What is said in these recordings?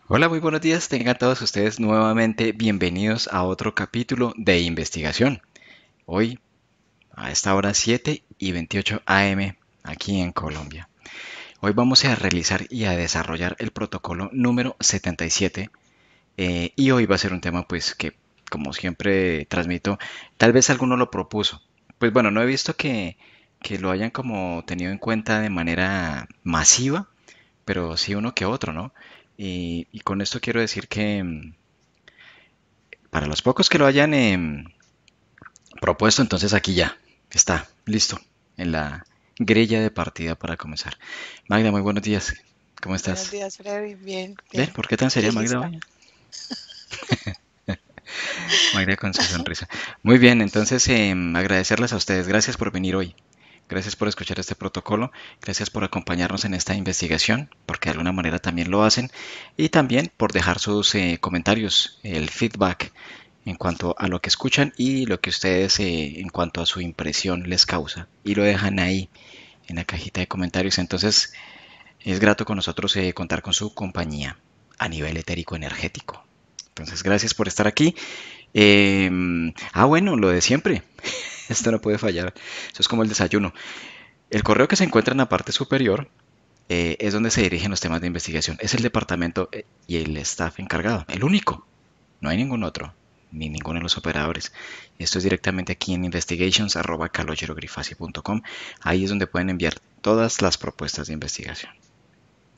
Hola, muy buenos días. Tengan todos ustedes nuevamente bienvenidos a otro capítulo de investigación. Hoy, a esta hora 7:28 AM, aquí en Colombia. Hoy vamos a realizar y a desarrollar el protocolo número 77. Y hoy va a ser un tema pues que, como siempre transmito, tal vez alguno lo propuso. Pues bueno, no he visto que lo hayan como tenido en cuenta de manera masiva, pero sí uno que otro, ¿no? Y con esto quiero decir que para los pocos que lo hayan propuesto, entonces aquí ya está, listo, en la grilla de partida para comenzar. Magda, muy buenos días. ¿Cómo Buenos estás? días, Freddy. Bien, Bien, bien. ¿por qué tan Aquí seria Magda lista. hoy? Magda con su sonrisa. Muy bien, entonces agradecerles a ustedes. Gracias por venir hoy. Gracias por escuchar este protocolo, gracias por acompañarnos en esta investigación, porque de alguna manera también lo hacen, y también por dejar sus comentarios, el feedback en cuanto a lo que escuchan y lo que ustedes en cuanto a su impresión les causa, y lo dejan ahí en la cajita de comentarios. Entonces es grato con nosotros contar con su compañía a nivel etérico energético. Entonces gracias por estar aquí. Bueno, lo de siempre. Esto no puede fallar. Eso es como el desayuno. El correo que se encuentra en la parte superior es donde se dirigen los temas de investigación. Es el departamento y el staff encargado, el único. No hay ningún otro, ni ninguno de los operadores. Esto es directamente aquí en investigations@calogero.com. Ahí es donde pueden enviar todas las propuestas de investigación.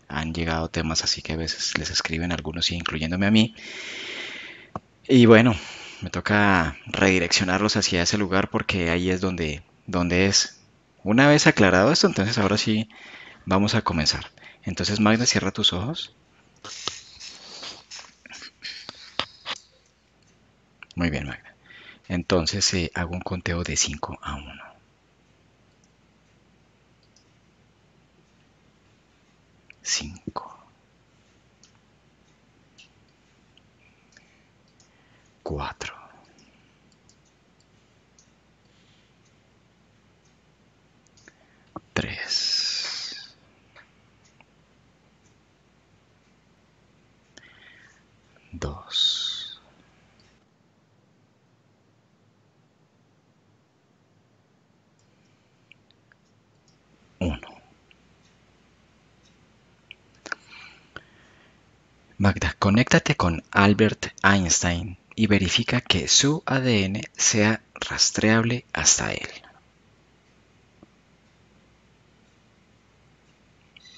Han llegado temas así que a veces les escriben algunos, y incluyéndome a mí. Y bueno, me toca redireccionarlos hacia ese lugar porque ahí es donde es. Una vez aclarado esto, entonces ahora sí vamos a comenzar. Entonces, Magda, cierra tus ojos. Muy bien, Magda. Entonces, hago un conteo de 5 a 1. 5, 4, 3, 2, 1. Magda, conéctate con Albert Einstein y verifica que su ADN sea rastreable hasta él.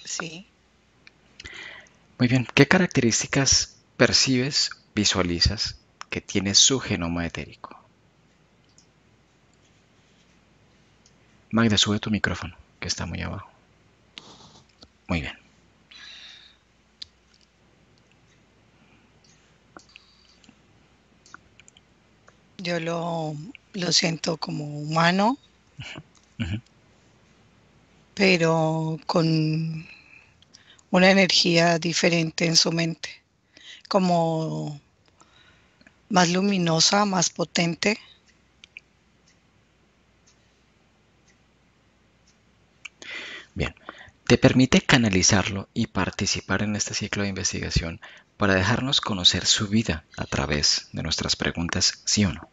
Sí. Muy bien, ¿qué características percibes, visualizas que tiene su genoma etérico? Magda, sube tu micrófono, que está muy abajo. Muy bien. Yo lo siento como humano, Ujú. pero con una energía diferente en su mente, como más luminosa, más potente. Bien. Te permite canalizarlo y participar en este ciclo de investigación para dejarnos conocer su vida a través de nuestras preguntas, sí o no.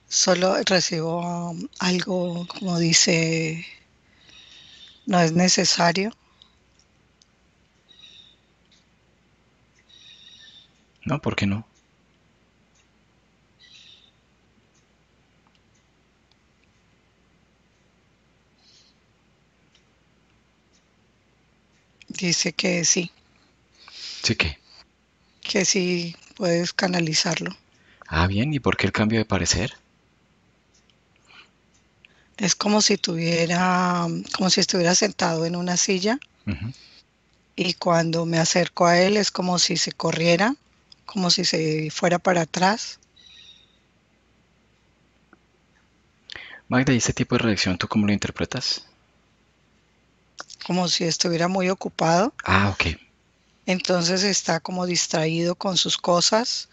Solo recibo algo, como dice, no es necesario. ¿No? ¿Por qué no? Dice Sí que. que sí puedes canalizarlo. Bien, ¿y por qué el cambio de parecer? Es como si estuviera sentado en una silla Ujú. y cuando me acerco a él es como si se corriera, como si se fuera para atrás, Magda, ¿y este tipo de reacción tú cómo lo interpretas? como si estuviera muy ocupado. Ok. Entonces está como distraído con sus cosas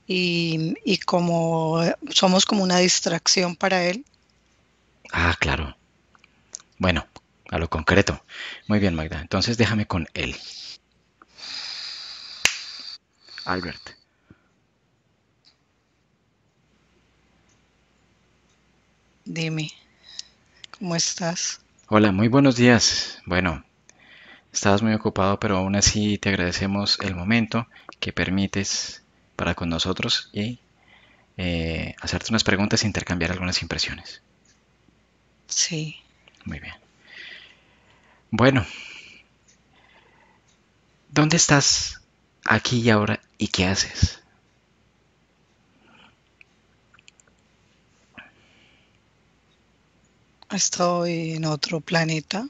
y como somos como una distracción para él. Ah, claro. Bueno, a lo concreto. Muy bien, Magda. Entonces déjame con él. Albert. Dime, ¿cómo estás? Hola, muy buenos días. Bueno, estabas muy ocupado, pero aún así te agradecemos el momento que permites para con nosotros y hacerte unas preguntas e intercambiar algunas impresiones. Sí, Muy bien. Bueno, ¿dónde estás aquí y ahora y qué haces? estoy en otro planeta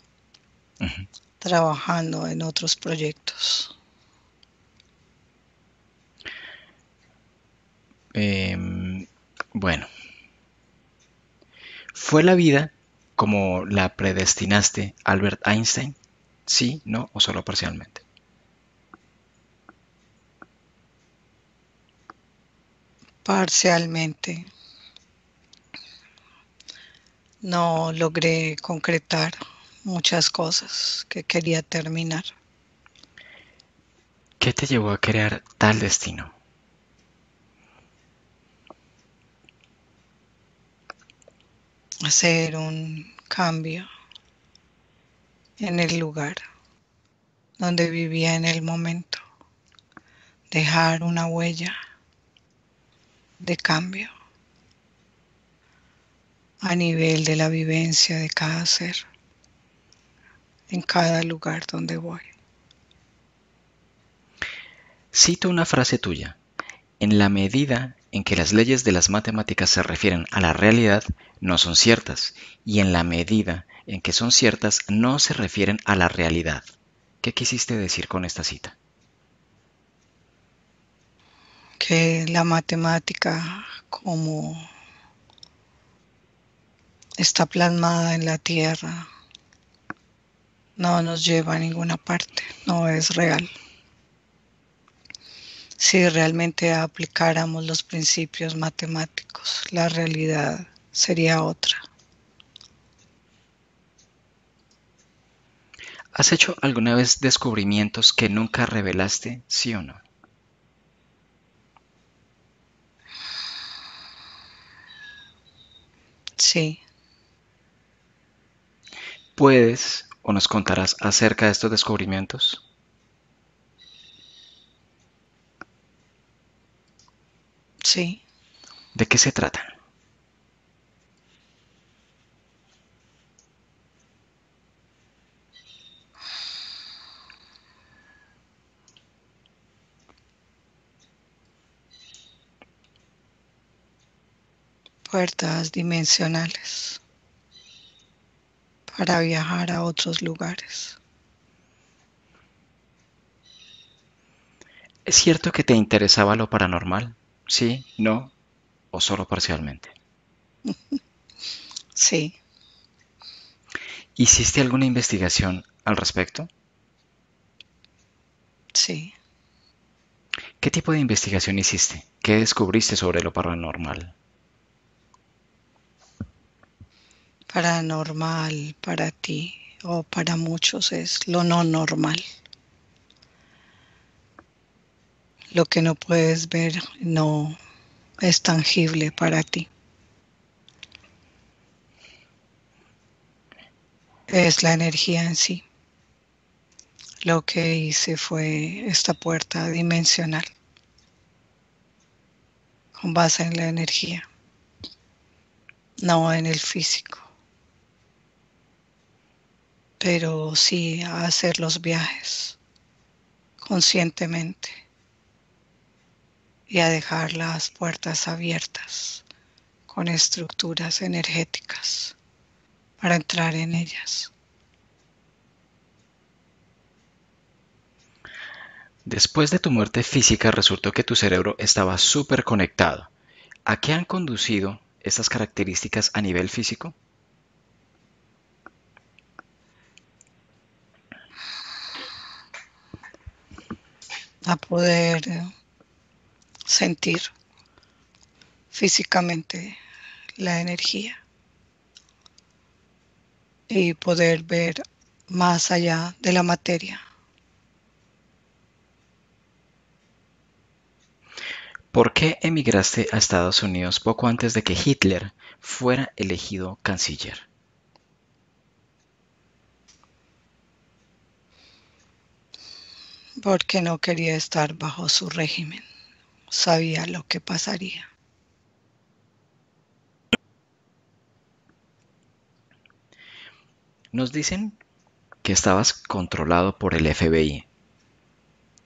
Ujú. trabajando en otros proyectos. Bueno, ¿fue la vida como la predestinaste Albert Einstein? ¿Sí, no o solo parcialmente? Parcialmente no logré concretar muchas cosas que quería terminar. ¿Qué te llevó a crear tal destino? Hacer un cambio en el lugar donde vivía en el momento, dejar una huella de cambio a nivel de la vivencia de cada ser en cada lugar donde voy. Cito una frase tuya. En la medida en que las leyes de las matemáticas se refieren a la realidad, no son ciertas, y en la medida en que son ciertas, no se refieren a la realidad. ¿Qué quisiste decir con esta cita? Que la matemática como está plasmada en la tierra no nos lleva a ninguna parte, no es real. Si realmente aplicáramos los principios matemáticos, la realidad sería otra. ¿Has hecho alguna vez descubrimientos que nunca revelaste, sí o no? Sí, ¿Puedes o nos contarás acerca de estos descubrimientos? sí, ¿De qué se tratan? puertas dimensionales para viajar a otros lugares. ¿Es cierto que te interesaba lo paranormal? ¿Sí, no o solo parcialmente? Sí, ¿Hiciste alguna investigación al respecto? sí. ¿Qué tipo de investigación hiciste? ¿Qué descubriste sobre lo paranormal? Paranormal para ti o para muchos es lo no normal, lo que no puedes ver no es tangible para ti. Es la energía en sí. Lo que hice fue esta puerta dimensional con base en la energía, no en el físico, pero sí a hacer los viajes conscientemente y a dejar las puertas abiertas con estructuras energéticas para entrar en ellas. Después de tu muerte física resultó que tu cerebro estaba súper conectado. ¿A qué han conducido estas características a nivel físico? a poder sentir físicamente la energía y poder ver más allá de la materia. ¿Por qué emigraste a Estados Unidos poco antes de que Hitler fuera elegido canciller? Porque no quería estar bajo su régimen. Sabía lo que pasaría. Nos dicen que estabas controlado por el FBI.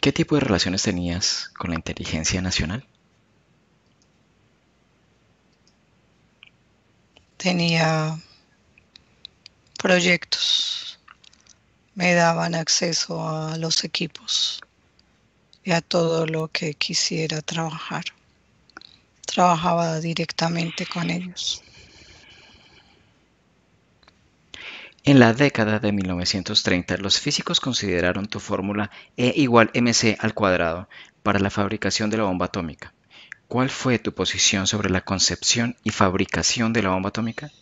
¿Qué tipo de relaciones tenías con la inteligencia nacional? Tenía proyectos, me daban acceso a los equipos y a todo lo que quisiera trabajar. Trabajaba directamente con ellos. En la década de 1930, los físicos consideraron tu fórmula E igual mc al cuadrado para la fabricación de la bomba atómica. ¿Cuál fue tu posición sobre la concepción y fabricación de la bomba atómica?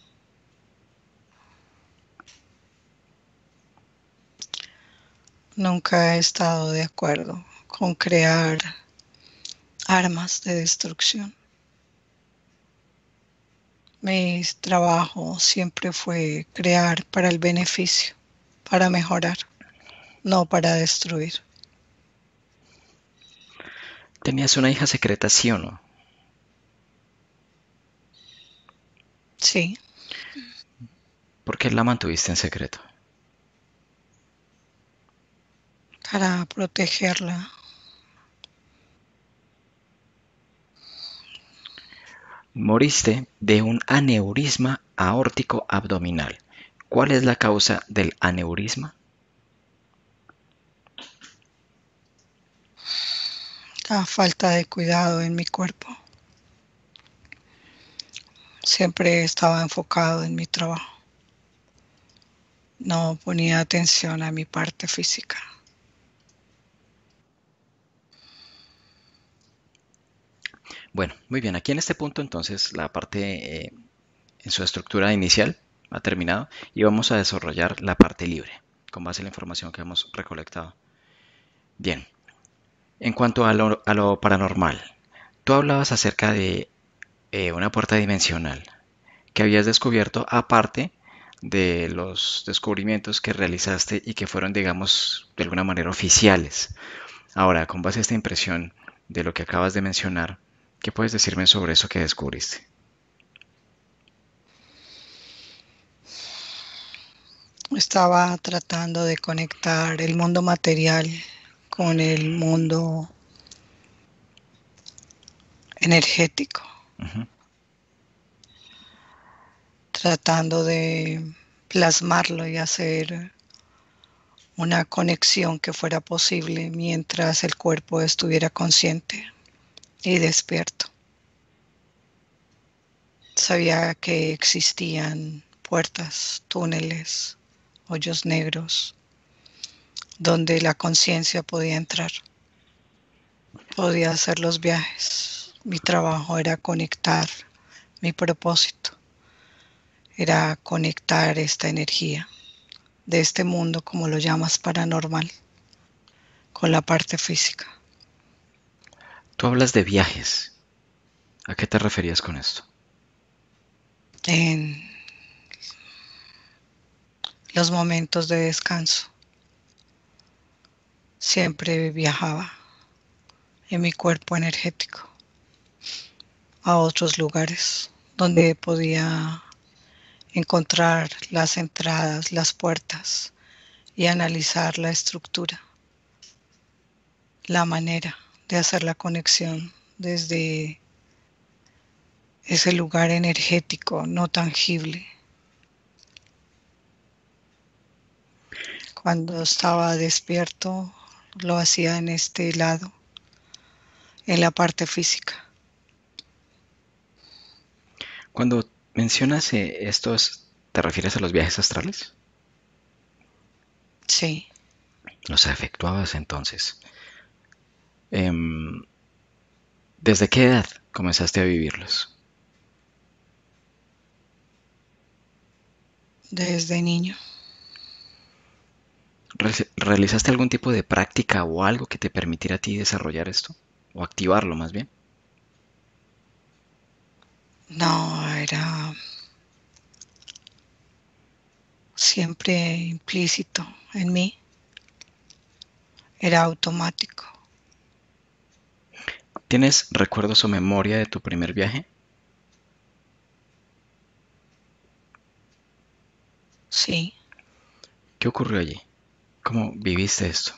Nunca he estado de acuerdo con crear armas de destrucción. Mi trabajo siempre fue crear para el beneficio, para mejorar, no para destruir. ¿Tenías una hija secreta, sí o no? Sí, ¿Por qué la mantuviste en secreto? para protegerla. Moriste de un aneurisma aórtico abdominal. ¿Cuál es la causa del aneurisma? La falta de cuidado en mi cuerpo. Siempre estaba enfocado en mi trabajo. No ponía atención a mi parte física. Bueno, muy bien. Aquí en este punto entonces la parte en su estructura inicial ha terminado y vamos a desarrollar la parte libre con base en la información que hemos recolectado. Bien, en cuanto a lo paranormal, tú hablabas acerca de una puerta dimensional que habías descubierto aparte de los descubrimientos que realizaste y que fueron, digamos, de alguna manera oficiales. Ahora, con base a esta impresión de lo que acabas de mencionar, ¿qué puedes decirme sobre eso que descubriste? Estaba tratando de conectar el mundo material con el mundo energético, Ujú. tratando de plasmarlo y hacer una conexión que fuera posible mientras el cuerpo estuviera consciente y despierto. Sabía que existían puertas, túneles, hoyos negros, donde la conciencia podía entrar, podía hacer los viajes. Mi trabajo era conectar, mi propósito era conectar esta energía de este mundo, como lo llamas, paranormal, con la parte física. Tú hablas de viajes. ¿A qué te referías con esto? En los momentos de descanso siempre viajaba en mi cuerpo energético a otros lugares donde podía encontrar las entradas, las puertas y analizar la estructura, la manera de hacer la conexión desde ese lugar energético no tangible. Cuando estaba despierto, lo hacía en este lado, en la parte física. Cuando mencionas estos, ¿te refieres a los viajes astrales? Sí, Los efectuabas entonces. Em, ¿Desde qué edad comenzaste a vivirlos? desde niño. ¿Realizaste algún tipo de práctica o algo que te permitiera a ti desarrollar esto? O activarlo más bien. No, era siempre implícito en mí, era automático. ¿Tienes recuerdos o memoria de tu primer viaje? Sí, ¿Qué ocurrió allí? ¿Cómo viviste esto?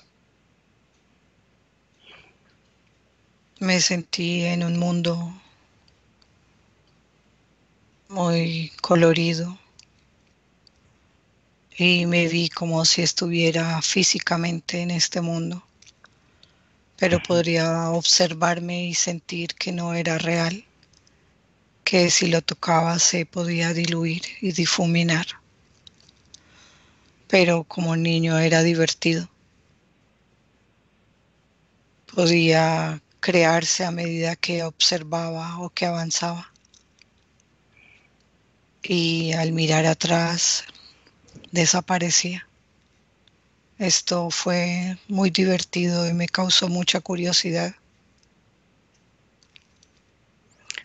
me sentí en un mundo muy colorido y me vi como si estuviera físicamente en este mundo, pero Ujú. podría observarme y sentir que no era real, que si lo tocaba se podía diluir y difuminar, pero como niño era divertido, podía crearse a medida que observaba o que avanzaba y al mirar atrás desaparecía. Esto fue muy divertido y me causó mucha curiosidad.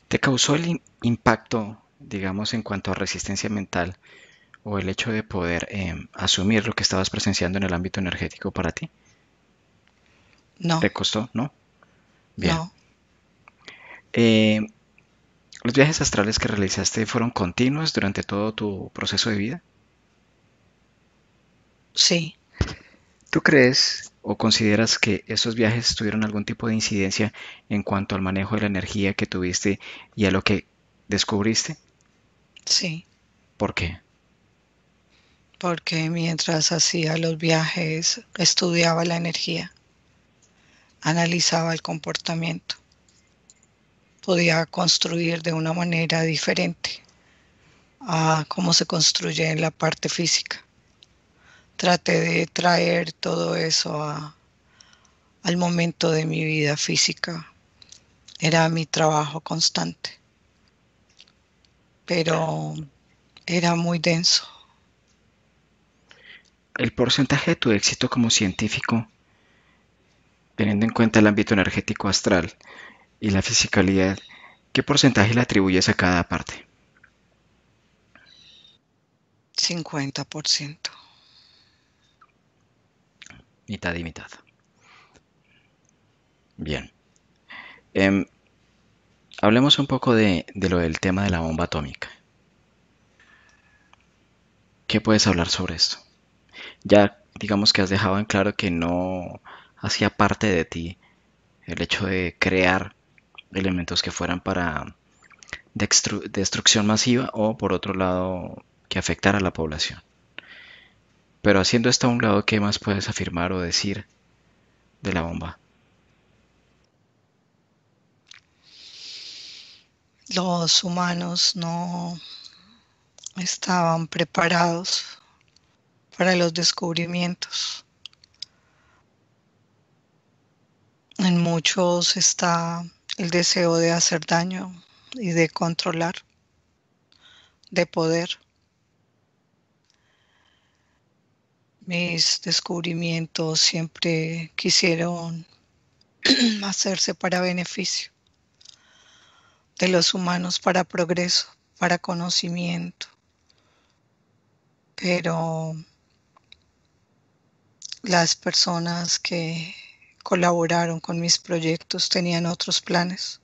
¿Te causó el impacto, digamos, en cuanto a resistencia mental o el hecho de poder asumir lo que estabas presenciando en el ámbito energético para ti? No, ¿Te costó? ¿No? Bien. no, Eh, ¿Los viajes astrales que realizaste fueron continuos durante todo tu proceso de vida? sí, ¿Tú crees o consideras que esos viajes tuvieron algún tipo de incidencia en cuanto al manejo de la energía que tuviste y a lo que descubriste? sí, ¿Por qué? porque mientras hacía los viajes estudiaba la energía, analizaba el comportamiento, podía construir de una manera diferente a cómo se construye en la parte física. Traté de traer todo eso al momento de mi vida física. Era mi trabajo constante, pero era muy denso. El porcentaje de tu éxito como científico, teniendo en cuenta el ámbito energético astral y la fisicalidad, ¿qué porcentaje le atribuyes a cada parte? 50%. Mitad y mitad. Bien. Em, Hablemos un poco de lo del tema de la bomba atómica. ¿Qué puedes hablar sobre esto? Ya digamos que has dejado en claro que no hacía parte de ti el hecho de crear elementos que fueran para destrucción masiva o por otro lado que afectara a la población. Pero haciendo esto a un lado, ¿qué más puedes afirmar o decir de la bomba? Los humanos no estaban preparados para los descubrimientos. En muchos está el deseo de hacer daño y de controlar, de poder. Mis descubrimientos siempre quisieron hacerse para beneficio de los humanos, para progreso, para conocimiento, pero las personas que colaboraron con mis proyectos tenían otros planes,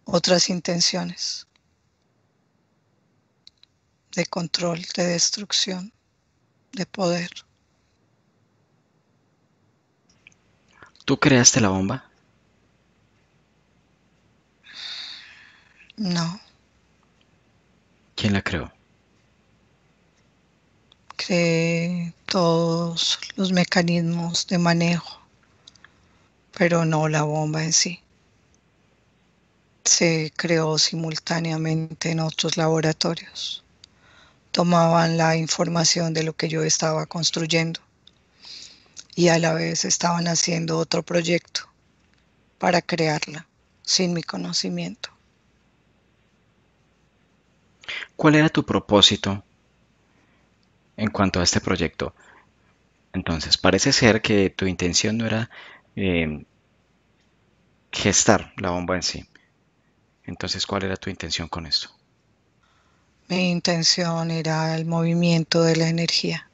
otras intenciones de control, de destrucción, de poder. ¿Tú creaste la bomba? No, ¿Quién la creó? creé todos los mecanismos de manejo, pero no la bomba en sí. Se creó simultáneamente en otros laboratorios. Tomaban la información de lo que yo estaba construyendo y a la vez estaban haciendo otro proyecto para crearla sin mi conocimiento. ¿Cuál era tu propósito en cuanto a este proyecto? Entonces, parece ser que tu intención no era eh, gestar la bomba en sí. Entonces, ¿cuál era tu intención con esto? Mi intención era el movimiento de la energía.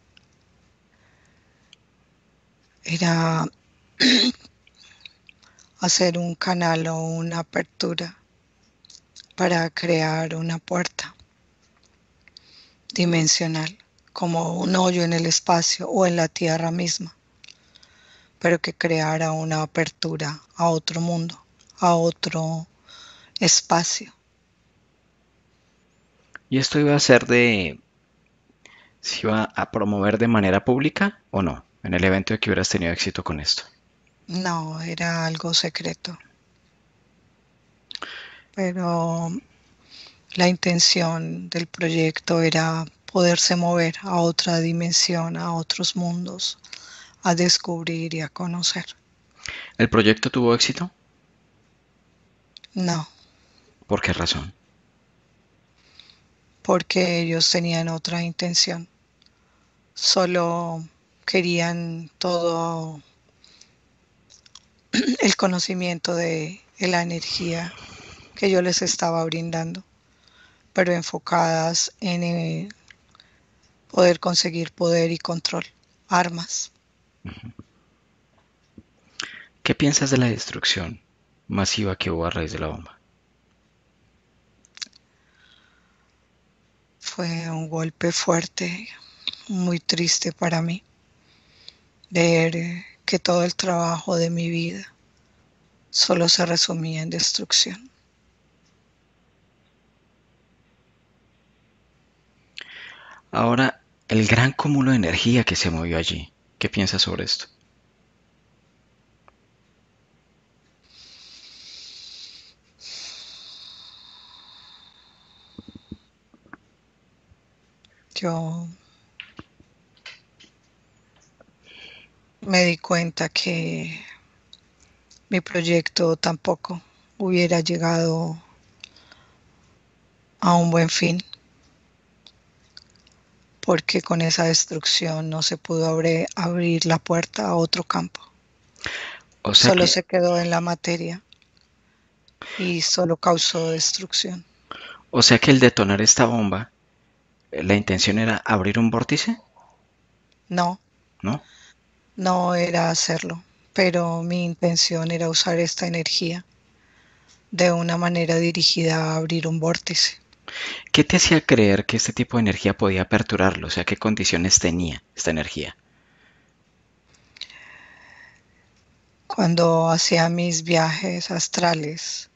Era hacer un canal o una apertura para crear una puerta dimensional, como un hoyo en el espacio o en la tierra misma, pero que creara una apertura a otro mundo, a otro espacio. ¿Y esto iba a ser si iba a promover de manera pública o no? En el evento de que hubieras tenido éxito con esto. No, era algo secreto, pero la intención del proyecto era poderse mover a otra dimensión, a otros mundos, a descubrir y a conocer. ¿El proyecto tuvo éxito? No, ¿Por qué razón? porque ellos tenían otra intención. Solo querían todo el conocimiento de la energía que yo les estaba brindando, pero enfocadas en poder conseguir poder y control, armas. ¿Qué piensas de la destrucción masiva que hubo a raíz de la bomba? Fue un golpe fuerte, muy triste para mí, ver que todo el trabajo de mi vida solo se resumía en destrucción. Ahora, el gran cúmulo de energía que se movió allí. ¿Qué piensas sobre esto? Yo me di cuenta que mi proyecto tampoco hubiera llegado a un buen fin, porque con esa destrucción no se pudo abrir la puerta a otro campo. O sea Solo que, se quedó en la materia y solo causó destrucción. o sea que el detonar esta bomba, la intención era abrir un vórtice, No, ¿no? no era hacerlo, pero mi intención era usar esta energía de una manera dirigida a abrir un vórtice. ¿Qué te hacía creer que este tipo de energía podía aperturarlo? O sea, ¿qué condiciones tenía esta energía? Cuando hacía mis viajes astrales,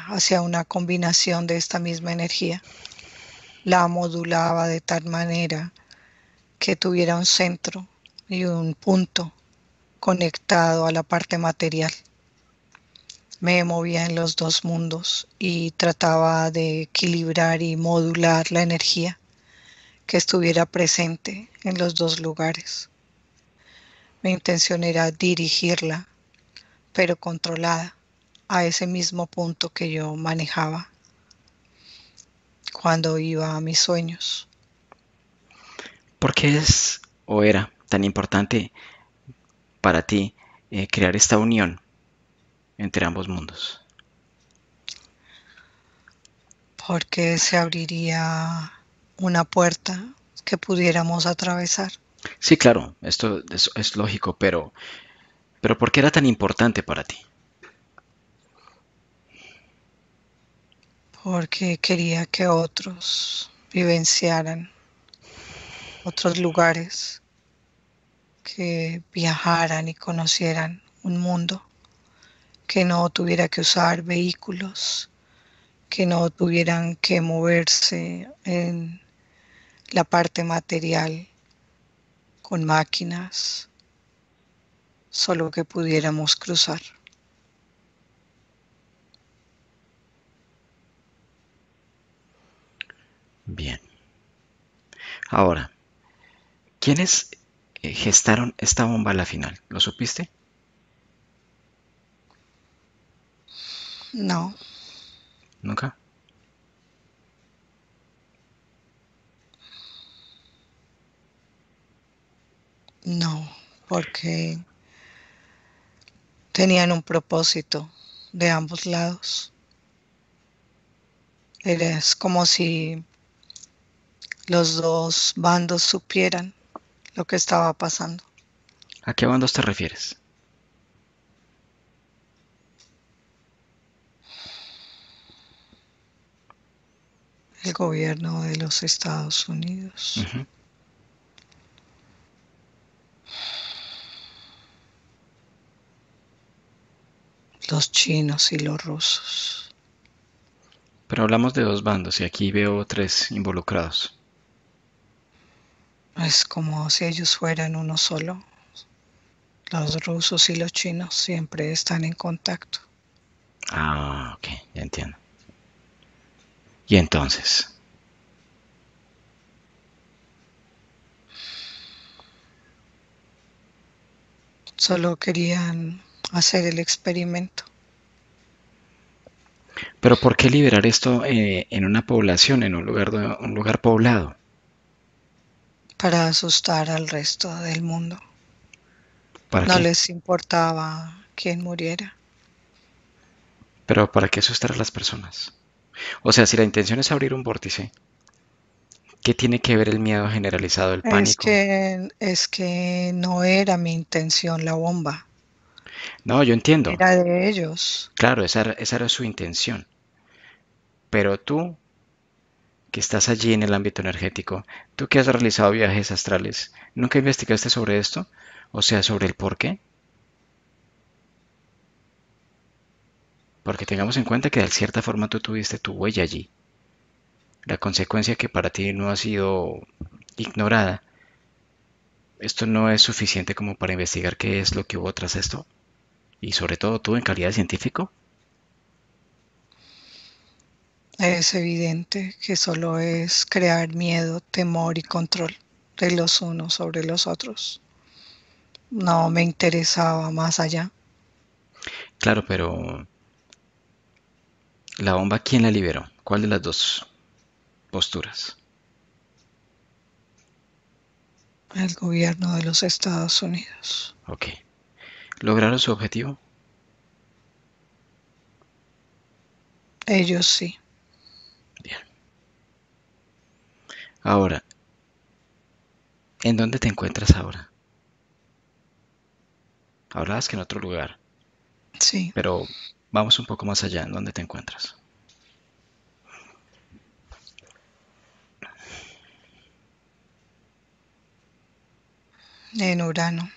hacía una combinación de esta misma energía, la modulaba de tal manera que tuviera un centro y un punto conectado a la parte material. Me movía en los dos mundos y trataba de equilibrar y modular la energía que estuviera presente en los dos lugares. Mi intención era dirigirla, pero controlada, a ese mismo punto que yo manejaba cuando iba a mis sueños. ¿Por qué es o era tan importante para ti crear esta unión entre ambos mundos? Porque se abriría una puerta que pudiéramos atravesar. Sí, claro, esto es lógico, pero ¿por qué era tan importante para ti? Porque quería que otros vivenciaran otros lugares, que viajaran y conocieran un mundo, que no tuviera que usar vehículos, que no tuvieran que moverse en la parte material con máquinas, solo que pudiéramos cruzar. Bien. Ahora, ¿quiénes? gestaron esta bomba a la final? ¿Lo supiste? No, ¿Nunca? no, porque tenían un propósito de ambos lados. Es como si los dos bandos supieran lo que estaba pasando. ¿A qué bandos te refieres? El gobierno de los Estados Unidos, Ujú. los chinos y los rusos. Pero hablamos de dos bandos y aquí veo tres involucrados. Es como si ellos fueran uno solo. Los rusos y los chinos siempre están en contacto. Ah, ok, ya entiendo. Y entonces, Solo querían hacer el experimento ¿pero por qué liberar esto en una población, en un lugar poblado? para asustar al resto del mundo. ¿Para No qué? les importaba quién muriera. Pero ¿para qué asustar a las personas? O sea, si la intención es abrir un vórtice, ¿qué tiene que ver el miedo generalizado, el pánico? Es que no era mi intención la bomba, No, yo entiendo. era de ellos. Claro, esa era su intención. Pero tú, que estás allí en el ámbito energético, tú que has realizado viajes astrales, ¿nunca investigaste sobre esto? O sea, sobre el por qué. Porque tengamos en cuenta que de cierta forma tú tuviste tu huella allí. La consecuencia que para ti no ha sido ignorada, esto no es suficiente como para investigar qué es lo que hubo tras esto. Y sobre todo tú en calidad de científico. Es evidente que solo es crear miedo, temor y control de los unos sobre los otros. No me interesaba más allá. Claro, pero la bomba, ¿quién la liberó? ¿Cuál de las dos posturas? El gobierno de los Estados Unidos. Ok. ¿Lograron su objetivo? Ellos sí. Bien. Ahora, ¿en dónde te encuentras ahora? Hablabas que en otro lugar, Sí, pero vamos un poco más allá. ¿En dónde te encuentras? en Urano.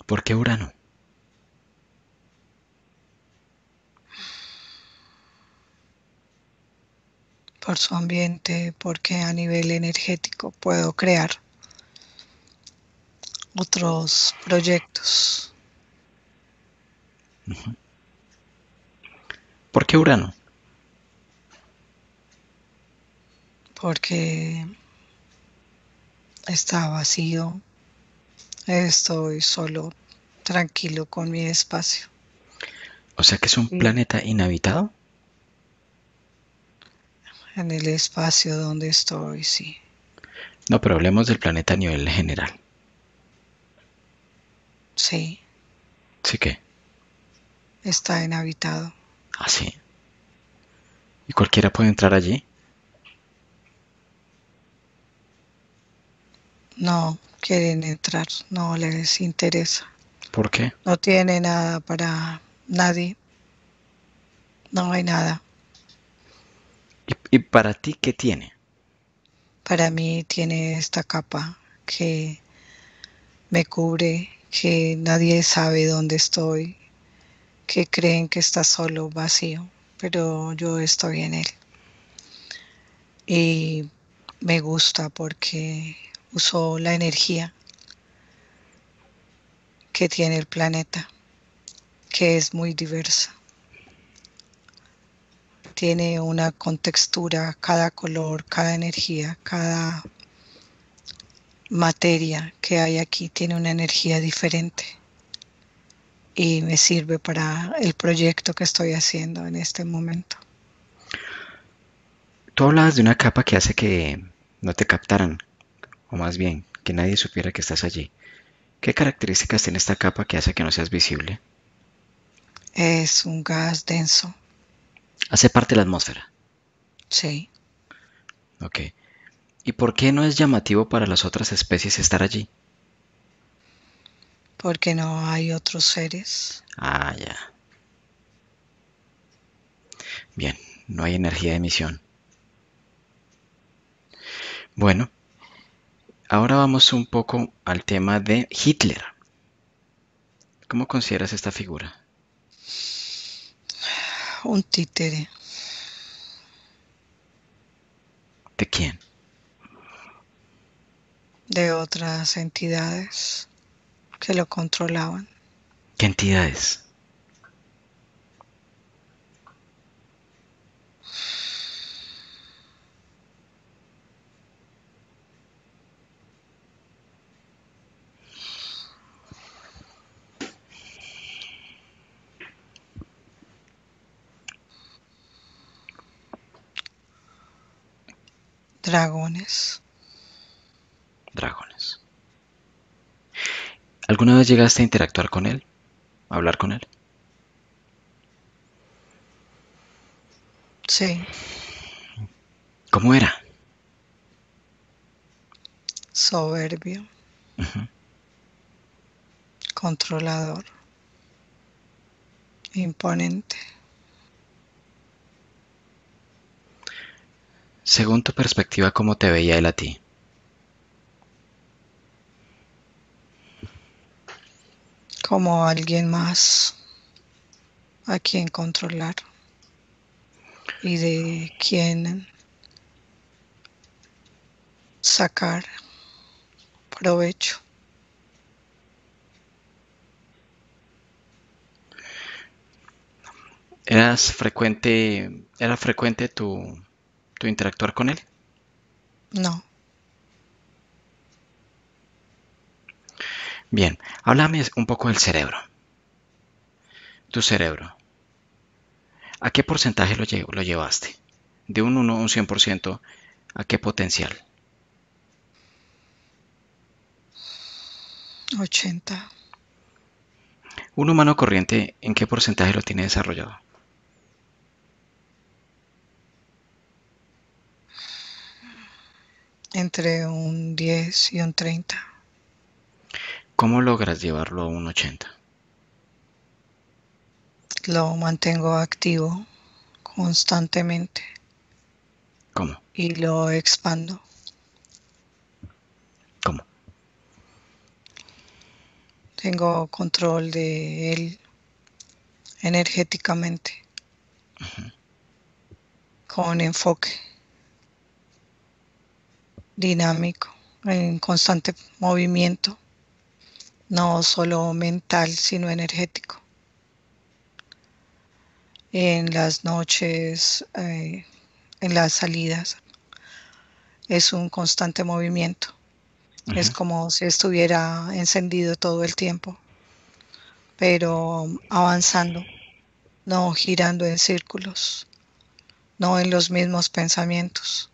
¿Por qué Urano? Por su ambiente, porque a nivel energético puedo crear otros proyectos, ¿Por qué Urano? porque está vacío, estoy solo, tranquilo con mi espacio. O sea que es un Y planeta inhabitado. en el espacio donde estoy, sí, No, pero hablemos del planeta a nivel general. sí, Sí que. está inhabitado. Ah, sí. ¿Y cualquiera puede entrar allí? No quieren entrar, no les interesa. ¿Por qué? No tiene nada para nadie, no hay nada. ¿Y para ti qué tiene? Para mí tiene esta capa que me cubre, que nadie sabe dónde estoy, que creen que está solo, vacío, pero yo estoy en él. Y me gusta porque uso la energía que tiene el planeta, que es muy diversa. tiene una contextura, cada color, cada energía, cada materia que hay aquí tiene una energía diferente y me sirve para el proyecto que estoy haciendo en este momento. Tú hablabas de una capa que hace que no te captaran, o más bien, que nadie supiera que estás allí. ¿Qué características tiene esta capa que hace que no seas visible? Es un gas denso, Hace parte de la atmósfera. sí, Ok. ¿Y por qué no es llamativo para las otras especies estar allí? porque no hay otros seres. Ah, ya. Bien, no hay energía de emisión. Bueno, ahora vamos un poco al tema de Hitler. ¿Cómo consideras esta figura? Un títere ¿De quién? de otras entidades que lo controlaban. ¿Qué entidades? Dragones. Dragones. ¿Alguna vez llegaste a interactuar con él? ¿A hablar con él? Sí, ¿Cómo era? soberbio, Ujú. controlador, imponente. Según tu perspectiva, ¿cómo te veía él a ti? Como alguien más a quien controlar y de quien sacar provecho. ¿Era frecuente tu interactuar con él? No, Bien, háblame un poco del cerebro. Tu cerebro. ¿A qué porcentaje lo llevaste? De un 1 a un 100%, ¿a qué potencial? 80, Un humano corriente, ¿en qué porcentaje lo tiene desarrollado? entre un 10 y un 30. ¿Cómo logras llevarlo a un 80? Lo mantengo activo constantemente ¿Cómo? y lo expando. ¿Cómo? Tengo control de él energéticamente, con enfoque dinámico, en constante movimiento, no solo mental, sino energético. En las noches, en las salidas, es un constante movimiento. Es Ujú. como si estuviera encendido todo el tiempo, pero avanzando, no girando en círculos, no en los mismos pensamientos,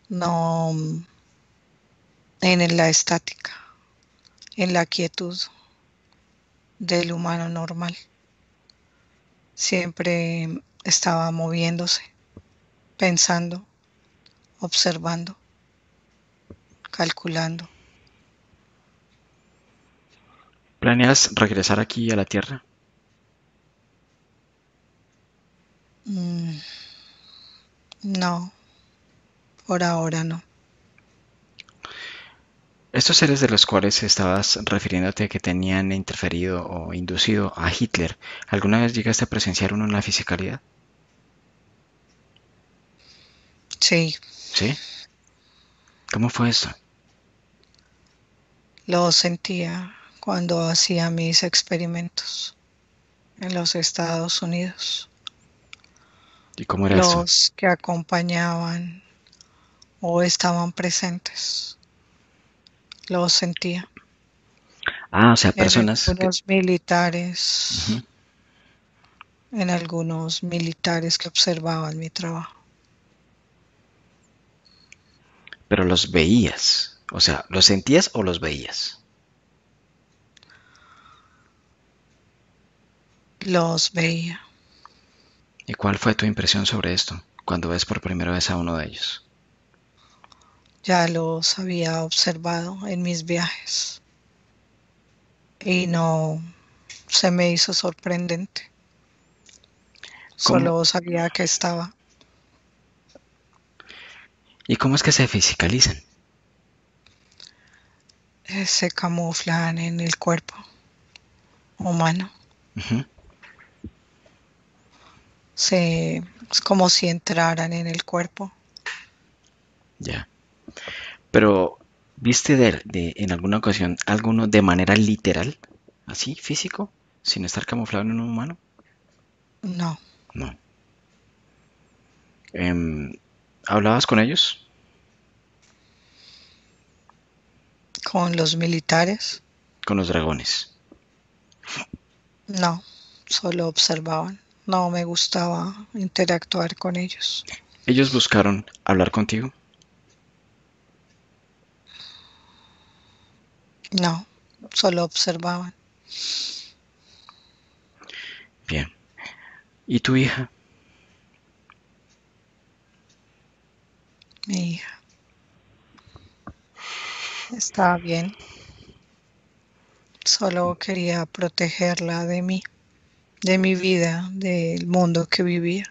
no en la estática, en la quietud del humano normal. Siempre estaba moviéndose, pensando, observando, calculando. ¿Planeas regresar aquí a la Tierra? Mm, no, por ahora no. Estos seres de los cuales estabas refiriéndote que tenían interferido o inducido a Hitler, ¿alguna vez llegaste a presenciar uno en la fisicalidad? Sí, ¿Sí? ¿Cómo fue esto? lo sentía cuando hacía mis experimentos en los Estados Unidos. ¿Y cómo era esto? los que acompañaban o estaban presentes. Los sentía. Ah, o sea, En personas que... algunos militares, Ujú. en algunos militares que observaban mi trabajo. Pero los veías. O sea, ¿los sentías o los veías? Los veía. ¿Y cuál fue tu impresión sobre esto cuando ves por primera vez a uno de ellos? Ya los había observado en mis viajes y no se me hizo sorprendente. ¿Cómo? Solo sabía que estaba. ¿Y cómo es que se fisicalizan? Se camuflan en el cuerpo humano. Ujú. Es como si entraran en el cuerpo. Ya. Pero, ¿viste en alguna ocasión alguno de manera literal? ¿Así, físico? ¿Sin estar camuflado en un humano? No, No. Em, ¿Hablabas con ellos? con los militares. Con los dragones. No, solo observaban. No me gustaba interactuar con ellos. ¿Ellos buscaron hablar contigo? No, solo observaban. Bien. ¿Y tu hija? Mi hija estaba bien. Solo quería protegerla de mí, de mi vida, del mundo que vivía.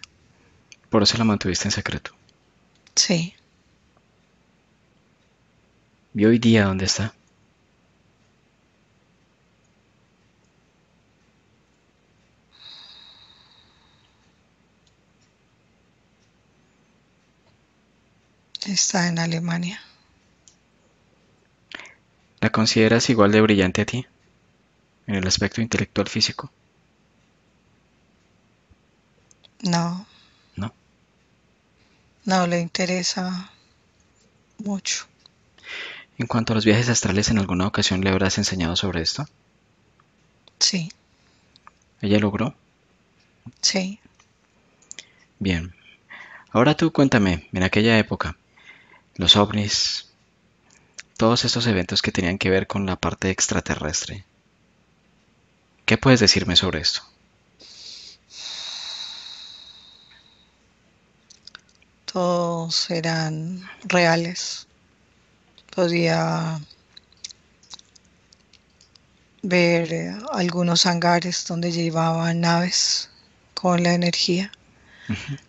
Por eso la mantuviste en secreto. Sí, ¿Y hoy día dónde está? está en Alemania. ¿La consideras igual de brillante a ti en el aspecto intelectual físico? No, No. no le interesa mucho. En cuanto a los viajes astrales, ¿en alguna ocasión le habrás enseñado sobre esto? Sí, ¿Ella logró? sí. Bien. Ahora tú cuéntame, en aquella época, los ovnis, todos estos eventos que tenían que ver con la parte extraterrestre. ¿Qué puedes decirme sobre esto? Todos eran reales. Podía ver algunos hangares donde llevaban naves con la energía,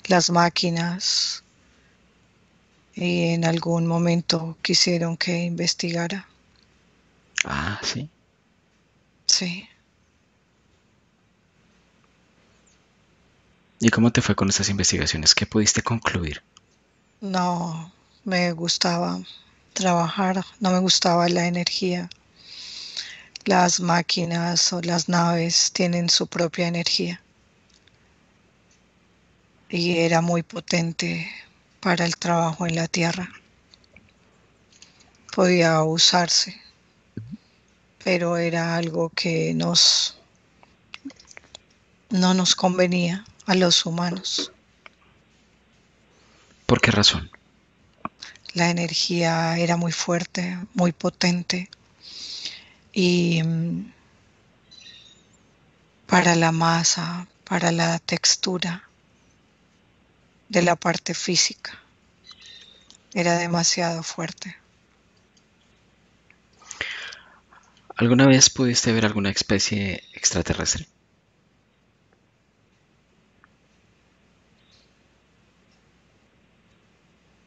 las máquinas, y en algún momento quisieron que investigara. Ah, sí. Sí, ¿Y cómo te fue con estas investigaciones? ¿Qué pudiste concluir? no me gustaba trabajar, no me gustaba la energía. Las máquinas o las naves tienen su propia energía y era muy potente para el trabajo en la tierra. Podía usarse, pero era algo que no nos convenía a los humanos. ¿Por qué razón? La energía era muy fuerte, muy potente y para la masa, para la textura de la parte física, era demasiado fuerte. ¿Alguna vez pudiste ver alguna especie extraterrestre?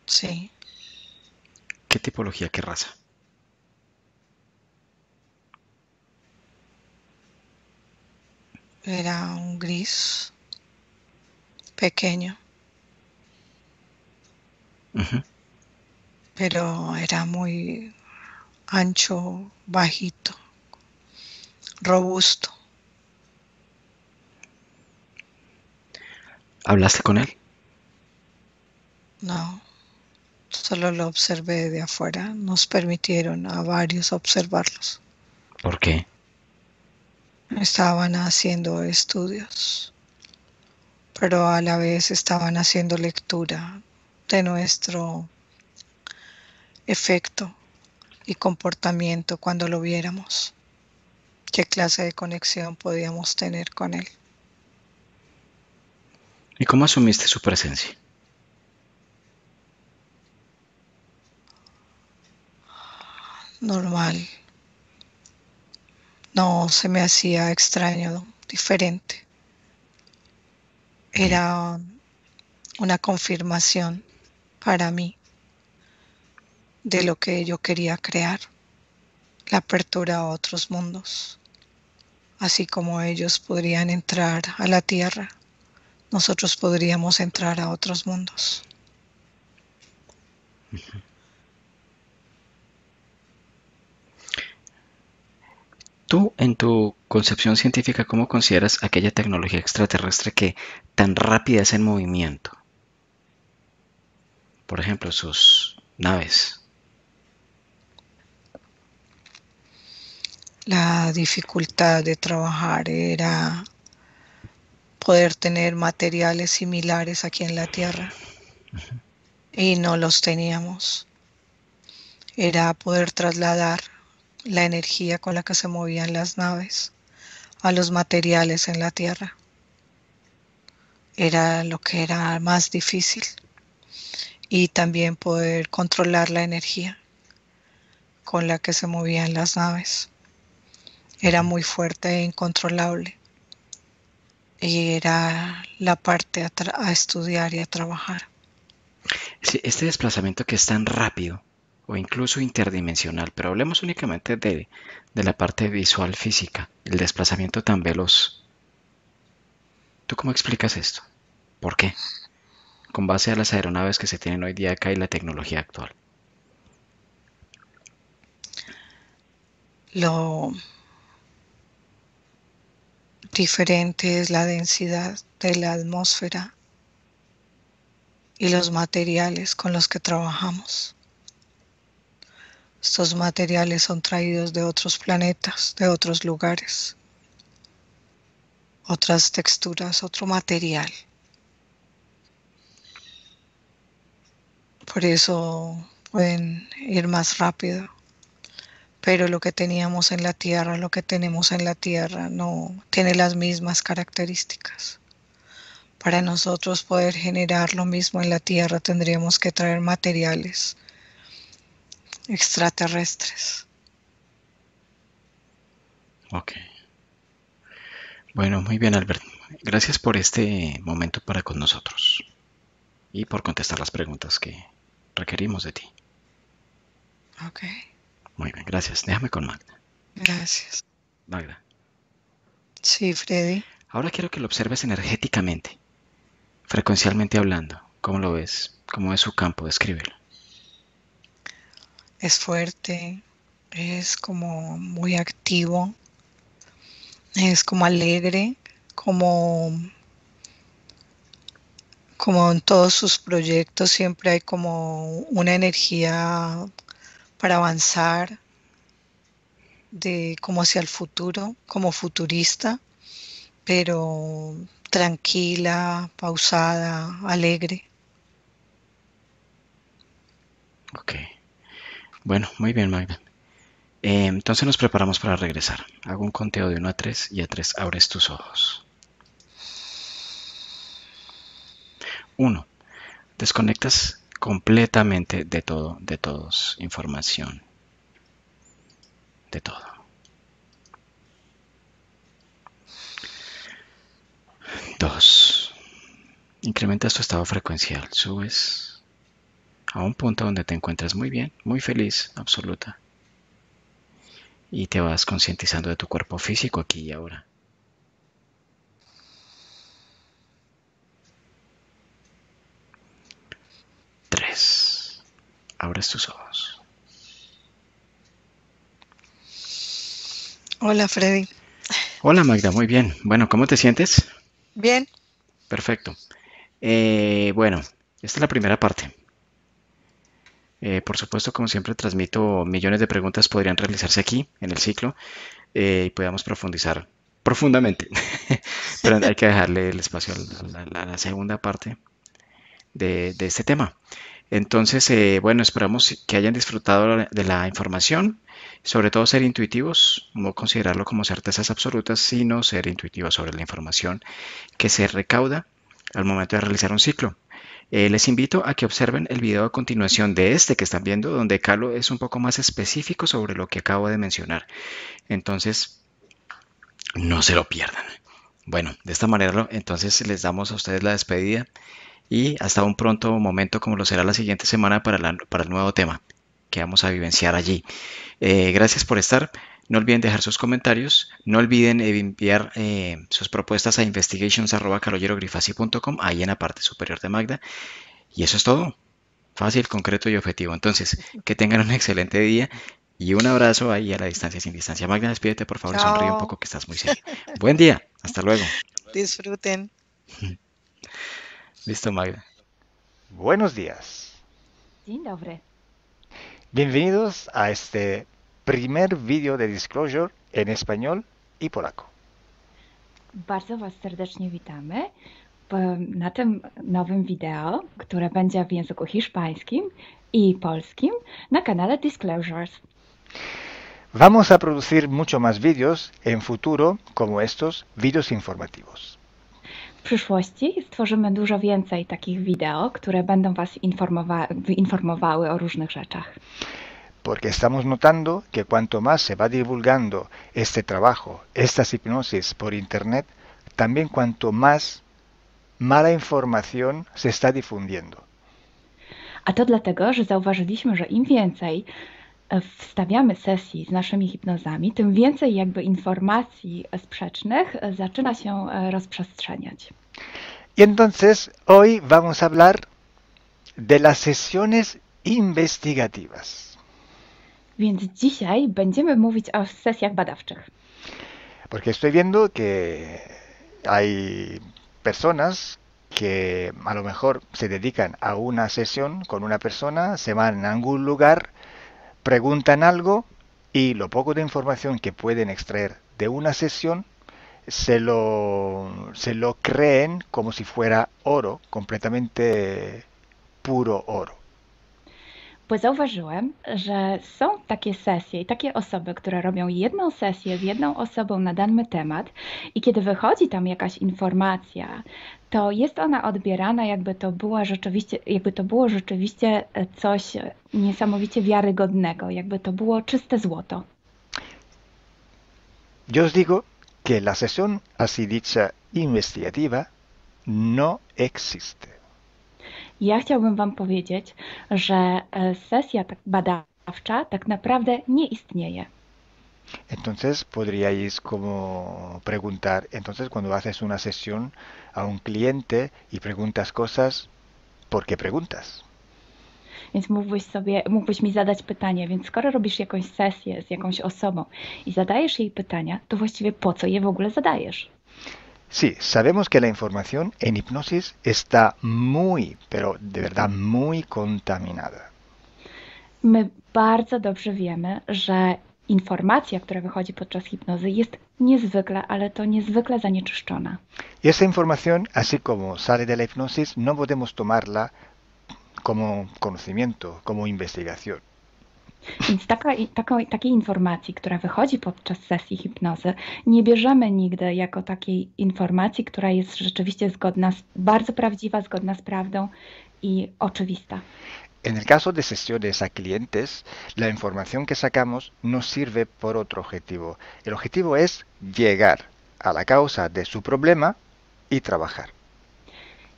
Sí, ¿Qué tipología, qué raza? era un gris pequeño, Ujú. pero era muy ancho, bajito, robusto. ¿Hablaste con él? No, solo lo observé de afuera. Nos permitieron a varios observarlos. ¿Por qué? Estaban haciendo estudios, pero a la vez estaban haciendo lectura de nuestro efecto y comportamiento cuando lo viéramos. ¿Qué clase de conexión podíamos tener con él? ¿Y cómo asumiste su presencia? Normal. No se me hacía extraño, diferente. Bien. Era una confirmación para mí de lo que yo quería crear, la apertura a otros mundos. Así como ellos podrían entrar a la Tierra, nosotros podríamos entrar a otros mundos. Tú, en tu concepción científica, ¿cómo consideras aquella tecnología extraterrestre que tan rápida es en movimiento? Por ejemplo, sus naves. La dificultad de trabajar era poder tener materiales similares aquí en la Tierra y no los teníamos. Era poder trasladar la energía con la que se movían las naves a los materiales en la Tierra. Era lo que era más difícil y también poder controlar la energía con la que se movían las naves. Era muy fuerte e incontrolable y era la parte a estudiar y a trabajar. Sí, este desplazamiento que es tan rápido o incluso interdimensional, pero hablemos únicamente de la parte visual física, el desplazamiento tan veloz. ¿Tú cómo explicas esto? ¿Por qué? Con base a las aeronaves que se tienen hoy día acá y la tecnología actual. Lo diferente es la densidad de la atmósfera y los materiales con los que trabajamos. Estos materiales son traídos de otros planetas, de otros lugares, otras texturas, otro material. Por eso pueden ir más rápido. Pero lo que teníamos en la Tierra, lo que tenemos en la Tierra no tiene las mismas características. Para nosotros poder generar lo mismo en la Tierra tendríamos que traer materiales extraterrestres. Ok. Bueno, muy bien, Albert. Gracias por este momento para con nosotros y por contestar las preguntas que requerimos de ti. Ok, Muy bien, gracias. Déjame con Magda. gracias. Magda, Sí, Freddy, ahora quiero que lo observes energéticamente, frecuencialmente hablando. ¿Cómo lo ves? ¿Cómo es su campo? Descríbelo. es fuerte, es como muy activo, es como alegre, como, como en todos sus proyectos siempre hay como una energía para avanzar, de como hacia el futuro, como futurista, pero tranquila, pausada, alegre. Ok. Bueno, muy bien, Magda. Entonces nos preparamos para regresar. Hago un conteo de 1 a 3 y a 3 abres tus ojos. 1. Desconectas completamente de todo, de todos, información, de todo. 2. Incrementas tu estado frecuencial, subes a un punto donde te encuentras muy bien, muy feliz, absoluta, y te vas concientizando de tu cuerpo físico aquí y ahora. 3. Abres tus ojos. Hola, Freddy. Hola Magda, muy bien. Bueno, ¿cómo te sientes? Bien, Perfecto. Bueno, Esta es la primera parte. Por supuesto, como siempre, transmito millones de preguntas podrían realizarse aquí en el ciclo y podamos profundizar profundamente. Pero hay que dejarle el espacio a la segunda parte de este tema. Entonces, bueno, esperamos que hayan disfrutado de la información, sobre todo ser intuitivos, no considerarlo como certezas absolutas, sino ser intuitivos sobre la información que se recauda al momento de realizar un ciclo. Les invito a que observen el video a continuación de este que están viendo, donde Carlo es un poco más específico sobre lo que acabo de mencionar. Entonces, no se lo pierdan. Bueno, de esta manera, entonces les damos a ustedes la despedida y hasta un pronto momento como lo será la siguiente semana para el nuevo tema que vamos a vivenciar allí. Gracias por estar. No olviden dejar sus comentarios. No olviden enviar sus propuestas a investigations@carollerogrifasi.com, ahí en la parte superior de Magda. Y eso es todo. Fácil, concreto y objetivo. Entonces, que tengan un excelente día y un abrazo ahí a la distancia sin distancia. Magda, despídete por favor y sonríe un Chao, poco que estás muy seria. Buen día. Hasta luego. disfruten. Listo, Magda. Buenos días. Dzień dobry. Bienvenidos a este primer vídeo de Disclosure en español y polaco. Bardzo Was serdecznie witamy na tym nowym wideo, które będzie w języku hiszpańskim i polskim na kanale Disclosures. Vamos a producir mucho más vídeos en futuro como estos vídeos informativos. W przyszłości stworzymy dużo więcej takich wideo, które będą Was informowały o różnych rzeczach. Porque estamos notando que cuanto más se va divulgando este trabajo, estas hipnosis por internet, también cuanto más mala información se está difundiendo. A to dlatego, że zauważyliśmy, że im więcej wstawiamy sesji z naszymi hipnozami, tym więcej jakby informacji sprzecznych zaczyna się rozprzestrzeniać. Y entonces hoy vamos a hablar de las sesiones investigativas. Więc dzisiaj będziemy mówić o sesjach badawczych. Porque estoy viendo que hay personas que a lo mejor se dedican a una sesión con una persona, se van a algún lugar, preguntan algo y lo poco de información que pueden extraer de una sesión se lo creen como si fuera oro, completamente puro oro. Bo zauważyłem, że są takie sesje i takie osoby, które robią jedną sesję z jedną osobą na dany temat i kiedy wychodzi tam jakaś informacja, to jest ona odbierana jakby to było rzeczywiście coś niesamowicie wiarygodnego, jakby to było czyste złoto. Yo os digo que la sesión así dicha investigativa no existe. Ja chciałbym Wam powiedzieć, że sesja badawcza tak naprawdę nie istnieje. Entonces podríais como preguntar, entonces cuando haces una sesión a un cliente y preguntas cosas, ¿por qué preguntas? Więc mógłbyś mi zadać pytanie, więc skoro robisz jakąś sesję z jakąś osobą i zadajesz jej pytania, to właściwie po co je w ogóle zadajesz? Sí, sabemos que la información en hipnosis está muy, pero de verdad muy contaminada. My bardzo dobrze wiemy, że informacja, która wychodzi podczas hipnozy jest niezwykle, ale to niezwykle zanieczyszczona. Y esa información, así como sale de la hipnosis, no podemos tomarla como conocimiento, como investigación. Więc takiej informacji, która wychodzi podczas sesji hipnozy, nie bierzemy nigdy jako takiej informacji, która jest rzeczywiście bardzo prawdziwa, zgodna z prawdą i oczywista. En el caso de sesiones a clientes, la información que sacamos nos sirve por otro objetivo. El objetivo es llegar a la causa de su problema y trabajar.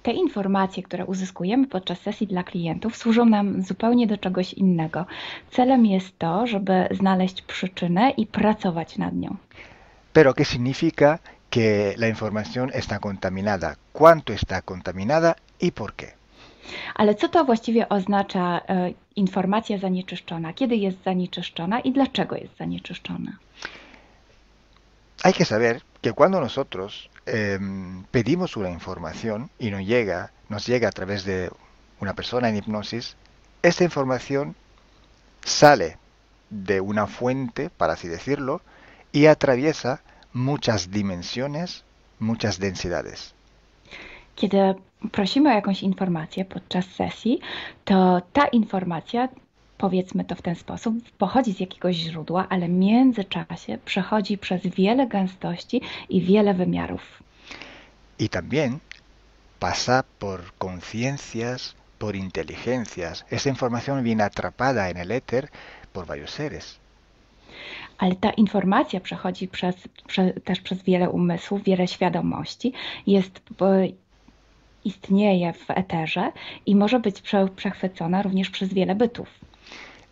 Te informacje, które uzyskujemy podczas sesji dla klientów, służą nam zupełnie do czegoś innego. Celem jest to, żeby znaleźć przyczynę i pracować nad nią. Pero ¿qué significa que la información está contaminada? ¿Cuánto está contaminada y por qué? Ale co to właściwie oznacza informacja zanieczyszczona? Kiedy jest zanieczyszczona i dlaczego jest zanieczyszczona? Hay que saber que cuando nosotros pedimos una información y nos llega a través de una persona en hipnosis, esta información sale de una fuente, para así decirlo, y atraviesa muchas dimensiones, muchas densidades. Kiedy prosimy o jakąś informację podczas sesji, to ta informacja, powiedzmy to w ten sposób, pochodzi z jakiegoś źródła, ale w międzyczasie przechodzi przez wiele gęstości i wiele wymiarów. Y también pasa por conciencias, por inteligencias. Esa información viene atrapada en el éter por varios seres. Ale ta informacja przechodzi też przez wiele umysłów, wiele świadomości, istnieje w eterze i może być przechwycona również przez wiele bytów.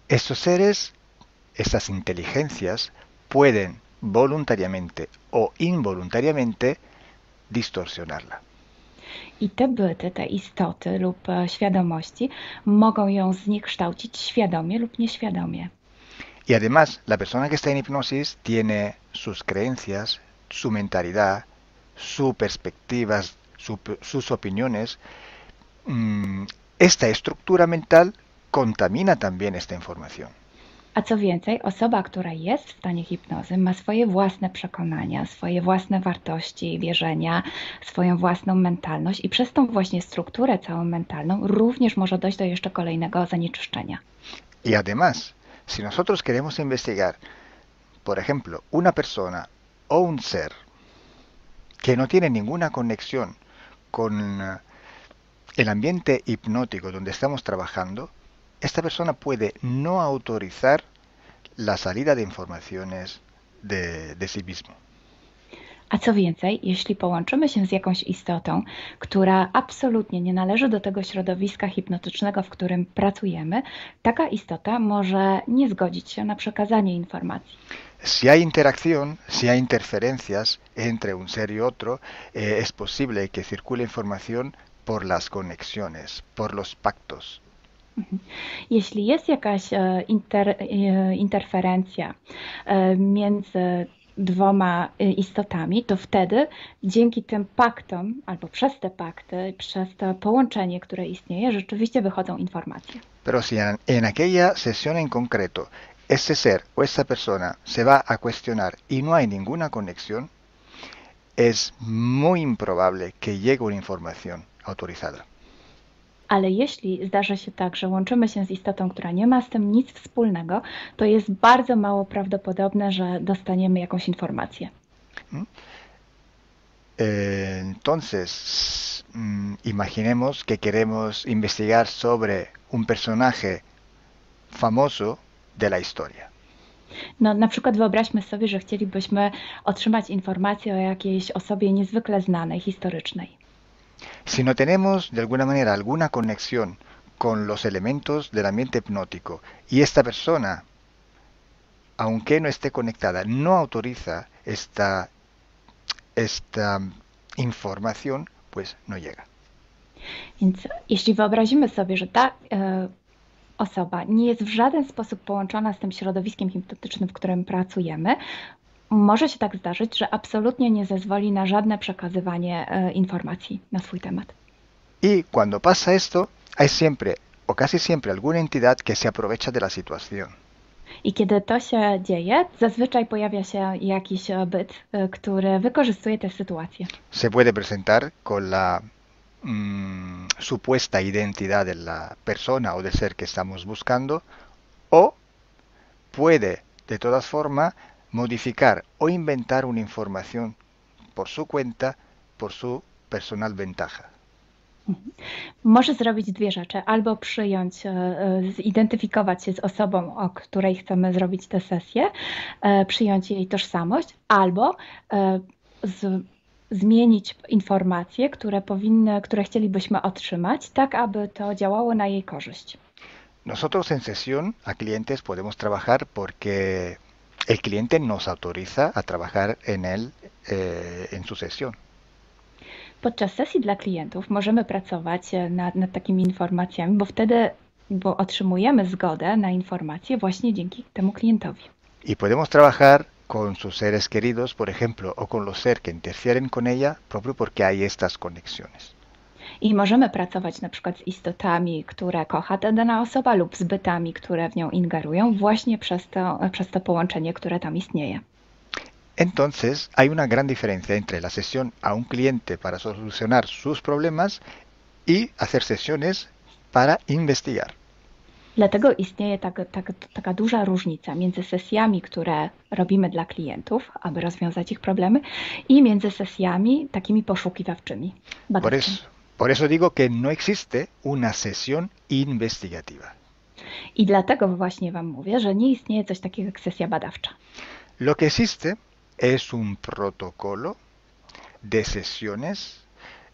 Estos seres, estas inteligencias, pueden voluntariamente o involuntariamente distorsionarla. I te byty, te istoty lub świadomości mogą ją zniekształcić świadomie lub nieświadomie. Y además, la persona que está en hipnosis tiene sus creencias, su mentalidad, sus perspectivas, sus opiniones. Esta estructura mental contamina también esta información. A co więcej, osoba, która jest w stanie hipnozy, ma swoje własne przekonania, swoje własne wartości i wierzenia, swoją własną mentalność i przez tą właśnie strukturę całą mentalną również może dojść do jeszcze kolejnego zanieczyszczenia. Y además, si nosotros queremos investigar, por ejemplo, una persona o un ser que no tiene ninguna conexión con el ambiente hipnótico donde estamos trabajando, esta persona puede no autorizar la salida de informaciones de sí mismo. A co więcej, jeśli połączymy się z jakąś istotą, która absolutnie nie należy do tego środowiska hipnotycznego, w którym pracujemy, taka istota może nie zgodzić się na przekazanie informacji. Si hay interacción, si hay interferencias entre un ser y otro, es posible que circule información por las conexiones, por los pactos. Jeśli jest jakaś interferencja między dwoma istotami, to wtedy dzięki tym paktom, albo przez te pakty, przez to połączenie, które istnieje, rzeczywiście wychodzą informacje. Pero si en aquella sesión en concreto ese ser o esa persona se va a cuestionar y no hay ninguna conexión, es muy improbable que llegue una información autorizada. Ale jeśli zdarzy się tak, że łączymy się z istotą, która nie ma z tym nic wspólnego, to jest bardzo mało prawdopodobne, że dostaniemy jakąś informację. Entonces, imaginemos que queremos investigar sobre un personaje famoso de la historia. No, na przykład wyobraźmy sobie, że chcielibyśmy otrzymać informację o jakiejś osobie niezwykle znanej, historycznej. Si no tenemos de alguna manera alguna conexión con los elementos del ambiente hipnótico y esta persona, aunque no esté conectada, no autoriza esta información, pues no llega. Więc jeśli wyobrazimy sobie, że ta osoba nie jest w żaden sposób połączona z tym środowiskiem hipnotycznym, w którym pracujemy, może się tak zdarzyć, że absolutnie nie zezwoli na żadne przekazywanie informacji na swój temat. Y cuando pasa esto, hay siempre o casi siempre alguna entidad que se aprovecha de la situación. I kiedy to się dzieje, zazwyczaj pojawia się jakiś byt, który wykorzystuje tę sytuację. Se puede presentar con la supuesta identidad de la persona o del ser que estamos buscando, o puede de todas formas modificar o inventar una información por su cuenta, por su personal ventaja. Może zrobić dwie rzeczy. Albo przyjąć, zidentyfikować się z osobą, o której chcemy zrobić tę sesję, przyjąć jej tożsamość, albo zmienić informacje, które chcielibyśmy otrzymać, tak aby to działało na jej korzyść. Nosotros en sesión a clientes podemos trabajar porque el cliente nos autoriza a trabajar en su sesión. Podczas sesji dla klientów możemy pracować nad takimi informacjami, bo otrzymujemy zgodę na informacje właśnie dzięki temu klientowi. Y podemos trabajar con sus seres queridos, por ejemplo, o con los seres que interfieren con ella, propio porque hay estas conexiones. I możemy pracować na przykład z istotami, które kocha ta dana osoba lub z bytami, które w nią ingerują właśnie przez to połączenie, które tam istnieje. Entonces, hay una gran diferencia entre la sesión a un cliente para solucionar sus problemas y hacer sesiones para investigar. Dlatego istnieje taka duża różnica między sesjami, które robimy dla klientów, aby rozwiązać ich problemy, i między sesjami takimi poszukiwawczymi, badawczymi. Por eso digo que no existe una sesión investigativa. I dlatego właśnie Wam mówię, że nie istnieje coś takiego jak sesja badawcza. Lo que existe es un protocolo de sesiones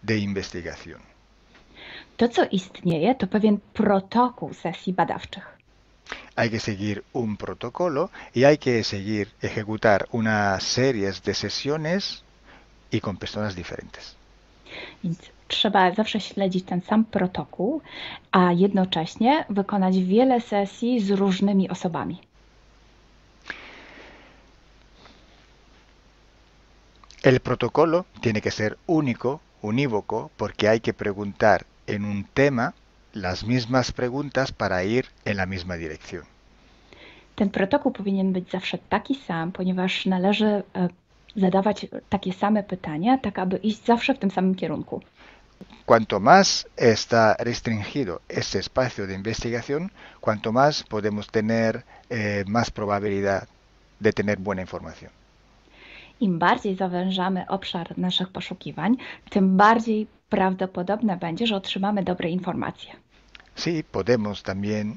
de investigación. To, co istnieje, to pewien protokół sesji badawczych. Hay que seguir un protocolo y hay que ejecutar una serie de sesiones y con personas diferentes. Więc trzeba zawsze śledzić ten sam protokół, a jednocześnie wykonać wiele sesji z różnymi osobami. El protocolo tiene que ser único, unívoco, porque hay que preguntar en un tema las mismas preguntas para ir en la misma dirección. Ten protokół powinien być zawsze taki sam, ponieważ należy zadawać takie same pytania, tak aby iść zawsze w tym samym kierunku. Cuanto más está restringido este espacio de investigación, cuanto más podemos tener más probabilidad de tener buena información. Im bardziej zawężamy obszar naszych poszukiwań, tym bardziej prawdopodobne będzie, że otrzymamy dobre informacje. Sí, podemos también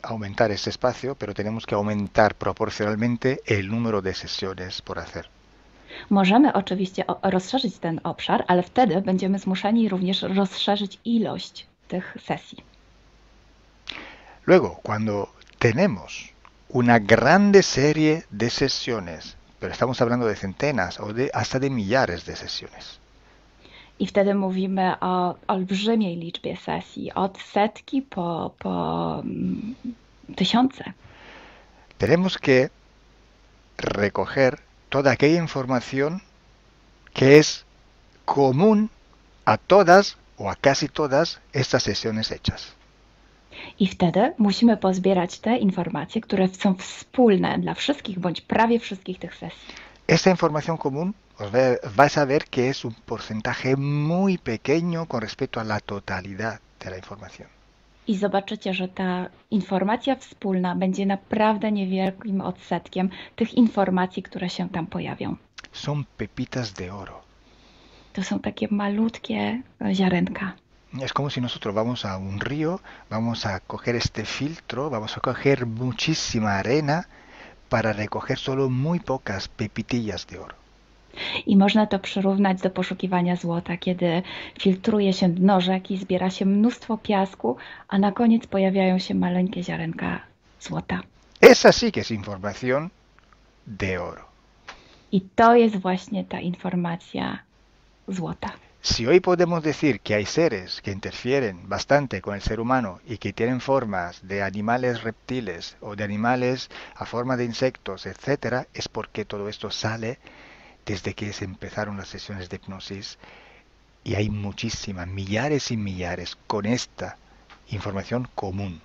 aumentar este espacio, pero tenemos que aumentar proporcionalmente el número de sesiones por hacer. Możemy oczywiście rozszerzyć ten obszar, ale wtedy będziemy zmuszeni również rozszerzyć ilość tych sesji. Luego, cuando tenemos una grande serie de sesiones, pero estamos hablando de centenas o hasta de millares de sesiones. I wtedy mówimy o olbrzymiej liczbie sesji, od setki po tysiące. Tenemos que recoger toda aquella información que es común a todas o a casi todas estas sesiones hechas. I wtedy musimy pozbierać te informacje, które są wspólne dla wszystkich bądź prawie wszystkich tych sesji. Esta información común vais a ver que es un porcentaje muy pequeño con respecto a la totalidad de la información. I zobaczycie, że ta informacja wspólna będzie naprawdę niewielkim odsetkiem tych informacji, które się tam pojawią. Son pepitas de oro. To są takie malutkie ziarenka. Es como si nosotros vamos a un río, vamos a coger este filtro, vamos a coger muchísima arena para recoger solo muy pocas pepitillas de oro. I można to przyrównać do poszukiwania złota, kiedy filtruje się dno rzeki, zbiera się mnóstwo piasku, a na koniec pojawiają się maleńkie ziarenka złota. Esa sí que es información de oro. I to jest właśnie ta informacja złota. Si hoy podemos decir que hay seres que interfieren bastante con el ser humano y que tienen formas de animales reptiles o de animales a forma de insectos, etc., es porque todo esto sale desde que se empezaron las sesiones de hipnosis y hay muchísimas, millares y millares con esta información común.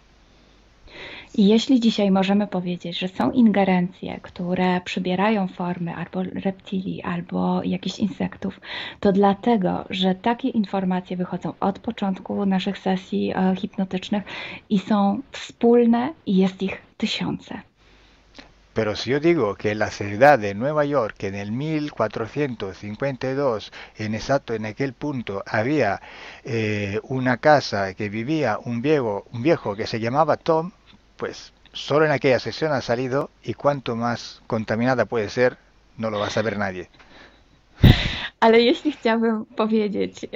I jeśli dzisiaj możemy powiedzieć, że są ingerencje, które przybierają formy albo reptilii, albo jakichś insektów, to dlatego, że takie informacje wychodzą od początku naszych sesji hipnotycznych i są wspólne i jest ich tysiące. Pero si yo digo que en la ciudad de Nueva York en el 1452, en aquel punto, había una casa que vivía un viejo que se llamaba Tom, pues solo en aquella sesión ha salido, y cuanto más contaminada puede ser, no lo va a saber nadie. Ale jeśli chciałbym powiedzieć,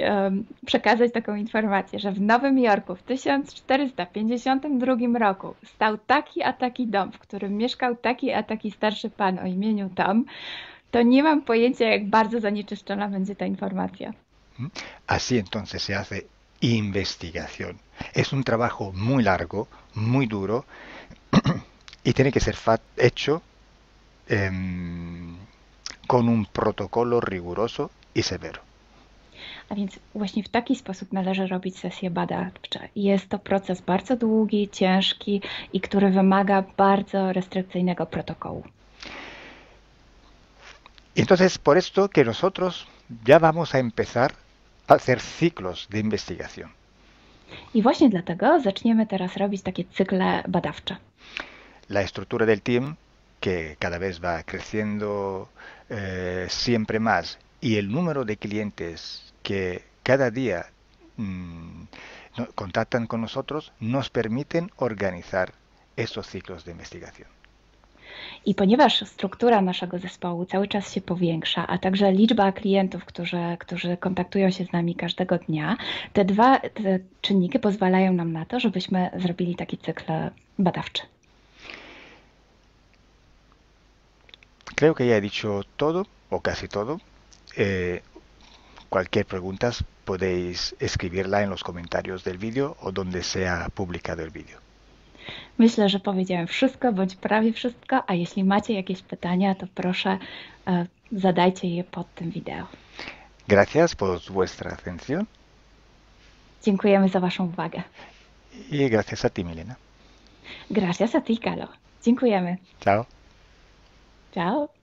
przekazać taką informację, że w Nowym Jorku w 1452 roku stał taki a taki dom, w którym mieszkał taki a taki starszy pan o imieniu Tom, to nie mam pojęcia, jak bardzo zanieczyszczona będzie ta informacja. Así entonces se hace investigación. Es un trabajo muy largo, muy duro, y tiene que ser hecho con un protocolo riguroso y severo. A więc właśnie w taki sposób należy robić sesje badawcze. Jest to proces bardzo długi, ciężki i który wymaga bardzo restrykcyjnego protokołu. Entonces, por esto que nosotros ya vamos a empezar a hacer ciclos de investigación. I właśnie dlatego zaczniemy teraz robić takie cykle badawcze. La estructura del team, que cada vez va creciendo siempre más, y el número de clientes que cada día contactan con nosotros, nos permiten organizar esos ciclos de investigación. I ponieważ struktura naszego zespołu cały czas się powiększa, a także liczba klientów, którzy kontaktują się z nami każdego dnia, te czynniki pozwalają nam na to, żebyśmy zrobili taki cykl badawczy. Creo que ya he dicho todo, o casi todo. Cualquier pregunta podéis escribirla en los comentarios del vídeo o donde sea publicado el vídeo. Myślę, że powiedziałem wszystko, bądź prawie wszystko, a jeśli macie jakieś pytania, to proszę zadajcie je pod tym wideo. Gracias por vuestra atención. Dziękujemy za Waszą uwagę. Y gracias a ti, Milena. Gracias a ti, Kalo. Dziękujemy. Chao. Ciao.